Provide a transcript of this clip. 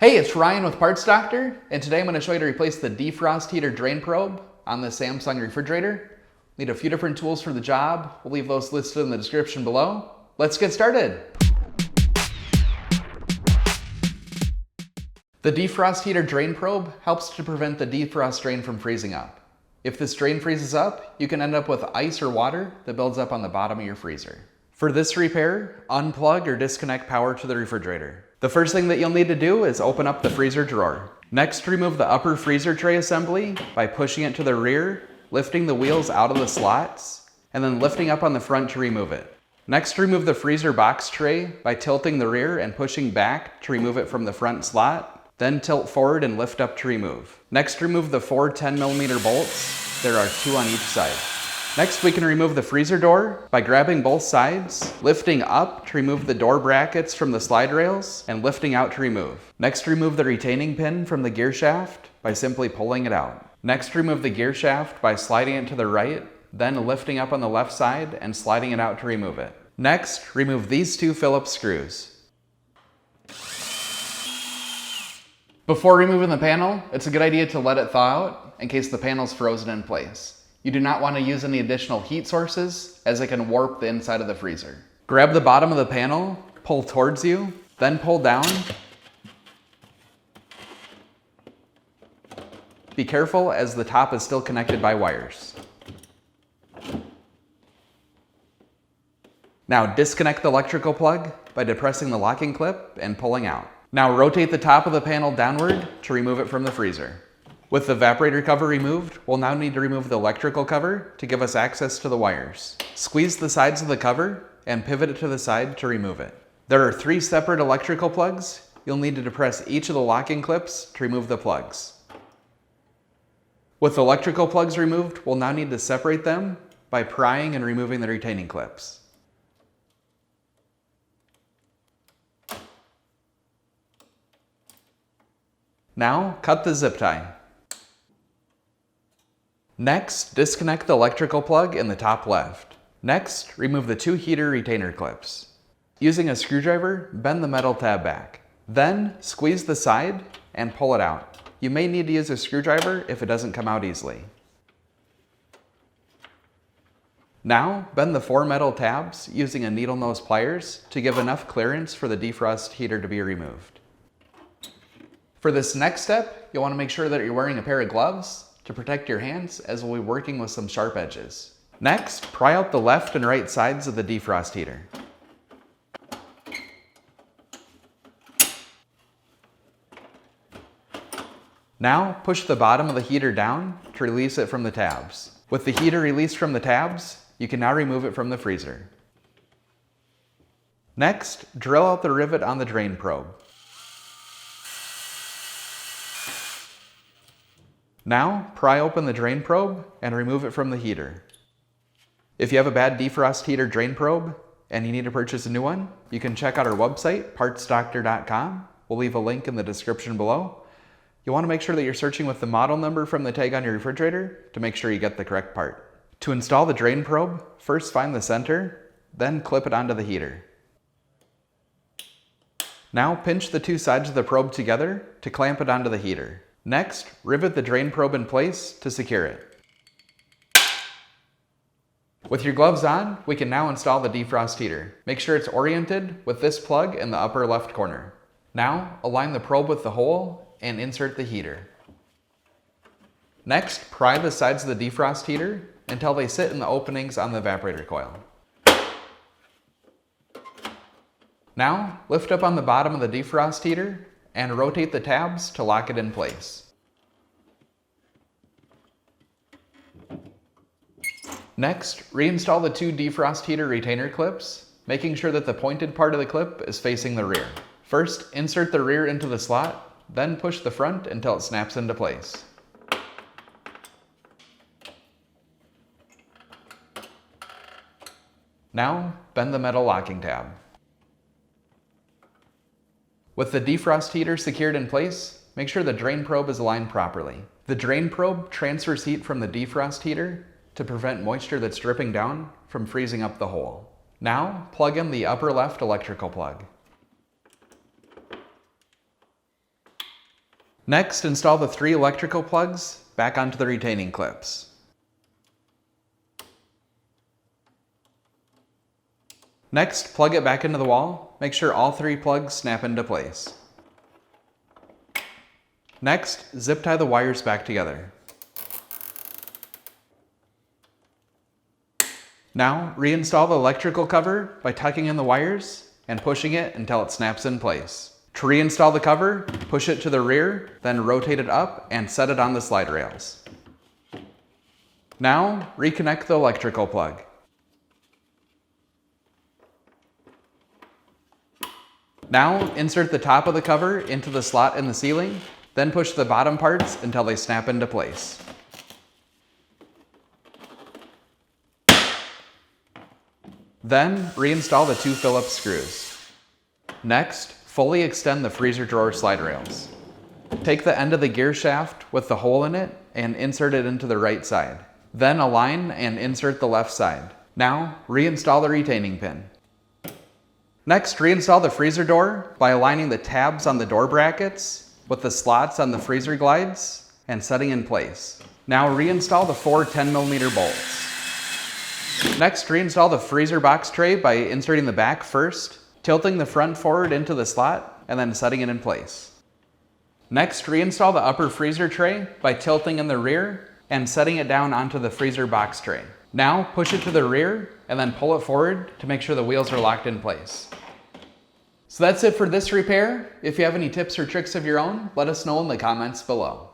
Hey, it's Ryan with Parts Doctor, and today I'm going to show you to replace the defrost heater drain probe on the Samsung refrigerator. Need a few different tools for the job. We'll leave those listed in the description below. Let's get started. The defrost heater drain probe helps to prevent the defrost drain from freezing up. If this drain freezes up, you can end up with ice or water that builds up on the bottom of your freezer. For this repair, unplug or disconnect power to the refrigerator. The first thing that you'll need to do is open up the freezer drawer. Next, remove the upper freezer tray assembly by pushing it to the rear, lifting the wheels out of the slots, and then lifting up on the front to remove it. Next, remove the freezer box tray by tilting the rear and pushing back to remove it from the front slot, then tilt forward and lift up to remove. Next, remove the 4 10mm bolts. There are 2 on each side. Next, we can remove the freezer door by grabbing both sides, lifting up to remove the door brackets from the slide rails, and lifting out to remove. Next, remove the retaining pin from the gear shaft by simply pulling it out. Next, remove the gear shaft by sliding it to the right, then lifting up on the left side and sliding it out to remove it. Next, remove these 2 Phillips screws. Before removing the panel, it's a good idea to let it thaw out in case the panel's frozen in place. You do not want to use any additional heat sources as it can warp the inside of the freezer. Grab the bottom of the panel, pull towards you, then pull down. Be careful as the top is still connected by wires. Now disconnect the electrical plug by depressing the locking clip and pulling out. Now rotate the top of the panel downward to remove it from the freezer. With the evaporator cover removed, we'll now need to remove the electrical cover to give us access to the wires. Squeeze the sides of the cover and pivot it to the side to remove it. There are 3 separate electrical plugs. You'll need to depress each of the locking clips to remove the plugs. With the electrical plugs removed, we'll now need to separate them by prying and removing the retaining clips. Now, cut the zip tie. Next, disconnect the electrical plug in the top left. Next, remove the 2 heater retainer clips. Using a screwdriver, bend the metal tab back. Then, squeeze the side and pull it out. You may need to use a screwdriver if it doesn't come out easily. Now, bend the 4 metal tabs using a needle nose pliers to give enough clearance for the defrost heater to be removed. For this next step, you'll want to make sure that you're wearing a pair of gloves to protect your hands as we'll be working with some sharp edges. Next, pry out the left and right sides of the defrost heater. Now, push the bottom of the heater down to release it from the tabs. With the heater released from the tabs, you can now remove it from the freezer. Next, drill out the rivet on the drain probe. Now, pry open the drain probe and remove it from the heater. If you have a bad defrost heater drain probe and you need to purchase a new one, you can check out our website, partsdoctor.com. We'll leave a link in the description below. You'll want to make sure that you're searching with the model number from the tag on your refrigerator to make sure you get the correct part. To install the drain probe, first find the center, then clip it onto the heater. Now pinch the 2 sides of the probe together to clamp it onto the heater. Next, rivet the drain probe in place to secure it. With your gloves on, we can now install the defrost heater. Make sure it's oriented with this plug in the upper left corner. Now, align the probe with the hole and insert the heater. Next, pry the sides of the defrost heater until they sit in the openings on the evaporator coil. Now, lift up on the bottom of the defrost heater and rotate the tabs to lock it in place. Next, reinstall the 2 defrost heater retainer clips, making sure that the pointed part of the clip is facing the rear. First, insert the rear into the slot, then push the front until it snaps into place. Now, bend the metal locking tab. With the defrost heater secured in place, make sure the drain probe is aligned properly. The drain probe transfers heat from the defrost heater to prevent moisture that's dripping down from freezing up the hole. Now, plug in the upper left electrical plug. Next, install the 3 electrical plugs back onto the retaining clips. Next, plug it back into the wall. Make sure all 3 plugs snap into place. Next, zip tie the wires back together. Now, reinstall the electrical cover by tucking in the wires and pushing it until it snaps in place. To reinstall the cover, push it to the rear, then rotate it up and set it on the slide rails. Now, reconnect the electrical plug. Now, insert the top of the cover into the slot in the ceiling, then push the bottom parts until they snap into place. Then, reinstall the 2 Phillips screws. Next, fully extend the freezer drawer slide rails. Take the end of the gear shaft with the hole in it and insert it into the right side. Then align and insert the left side. Now, reinstall the retaining pin. Next, reinstall the freezer door by aligning the tabs on the door brackets with the slots on the freezer glides and setting in place. Now reinstall the 4 10mm bolts. Next, reinstall the freezer box tray by inserting the back first, tilting the front forward into the slot, and then setting it in place. Next, reinstall the upper freezer tray by tilting in the rear and setting it down onto the freezer box tray. Now, push it to the rear and then pull it forward to make sure the wheels are locked in place. So that's it for this repair. If you have any tips or tricks of your own, let us know in the comments below.